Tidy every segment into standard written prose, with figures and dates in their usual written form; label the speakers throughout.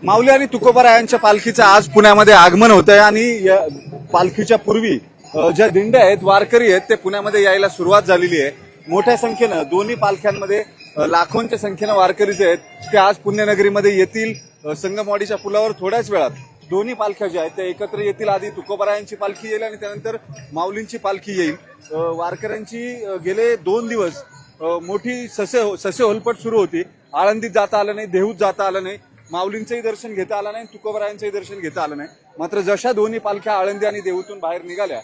Speaker 1: माऊली आणि तुकोबारायांच्या पालखीचं आज पुण्यामध्ये आगमन होत आहे आणि या पालखीच्या पूर्वी ज्या दिंड्या आहेत, वारकरी आहेत, ते पुण्यामध्ये यायला सुरुवात झालेली आहे. मोठ्या संख्येनं दोन्ही पालख्यांमध्ये लाखोंच्या संख्येनं वारकरी जे आहेत ते आज पुण्यनगरीमध्ये येतील. संगमवाडीच्या पुलावर थोड्याच वेळात दोन्ही पालख्या ज्या आहेत त्या एकत्र येतील. आधी तुकोबारायांची पालखी येईल आणि त्यानंतर माऊलींची पालखी येईल. वारकऱ्यांची गेले 2 दिवस मोठी ससे होलपट सुरू होती. आळंदीत जाता आलं नाही, देहूत जाता आलं नाही, माऊलींचंही दर्शन घेता आलं नाही, तुकोबारायांचंही दर्शन घेता आलं नाही. मात्र जशा दोन्ही पालख्या आळंदी आणि देहूतून बाहेर निघाल्या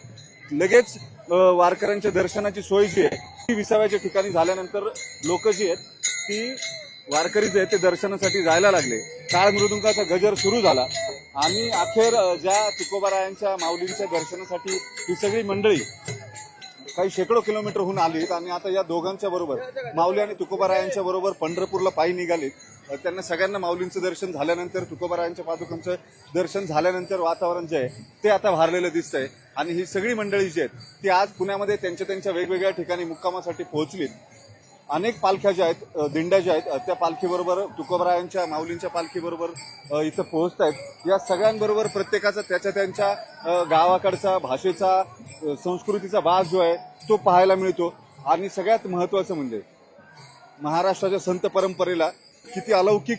Speaker 1: लगेच वारकऱ्यांच्या दर्शनाची सोय जी आहे ती विसाव्याच्या ठिकाणी झाल्यानंतर लोक जी आहेत ती वारकरी जे आहेत ते दर्शनासाठी जायला लागले. टाळ मृदुंगाचा गजर सुरू झाला आणि अखेर ज्या तुकोबारायांच्या माऊलींच्या दर्शनासाठी ही सगळी मंडळी काही शेकडो किलोमीटरहून आलीत आणि आता या दोघांच्या बरोबर माऊली आणि तुकोबारायांच्या बरोबर पंढरपूरला पायी निघालीत. त्यांना सगळ्यांना माऊलींचं दर्शन झाल्यानंतर, तुकोबारायांच्या पादुकांचं दर्शन झाल्यानंतर वातावरण जे आहे ते आता भारलेलं दिसतंय आणि ही सगळी मंडळी जी आहेत ती आज पुण्यामध्ये त्यांच्या त्यांच्या वेगवेगळ्या ठिकाणी मुक्कामासाठी पोहोचलीत. अनेक पालख्या ज्या आहेत, दिंड्या ज्या आहेत, त्या पालखीबरोबर तुकोबारायांच्या माऊलींच्या पालखीबरोबर इथं पोहोचत आहेत. या सगळ्यांबरोबर प्रत्येकाचा त्याच्या त्यांच्या गावाकडचा, भाषेचा, संस्कृतीचा वास जो आहे तो पाहायला मिळतो. आणि सगळ्यात महत्वाचं म्हणजे महाराष्ट्राच्या संत परंपरेला किती अलौकिक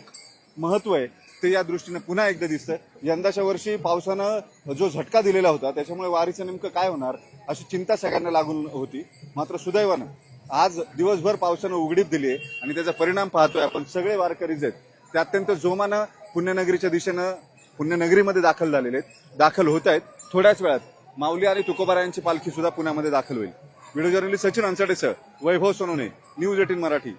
Speaker 1: महत्व आहे ते या दृष्टीने पुन्हा एकदा दिसतंय. यंदाच्या वर्षी पावसानं जो झटका दिलेला होता त्याच्यामुळे वारीचं नेमकं काय होणार अशी चिंता सगळ्यांना लागून होती. मात्र सुदैवानं आज दिवसभर पावसानं उघडीप दिली आहे आणि त्याचा परिणाम पाहतोय आपण. सगळे वारकरी जे आहेत ते अत्यंत जोमानं पुण्यनगरीच्या दिशेनं पुण्यनगरीमध्ये दाखल झालेले आहेत, दाखल होत आहेत. थोड्याच वेळात माऊली आणि तुकोबारायांची पालखी सुद्धा पुण्यामध्ये दाखल होईल. व्हिडिओ जर्नलिस्ट सचिन अंचडेसह वैभव सोनवणे, न्यूज 18 मराठी.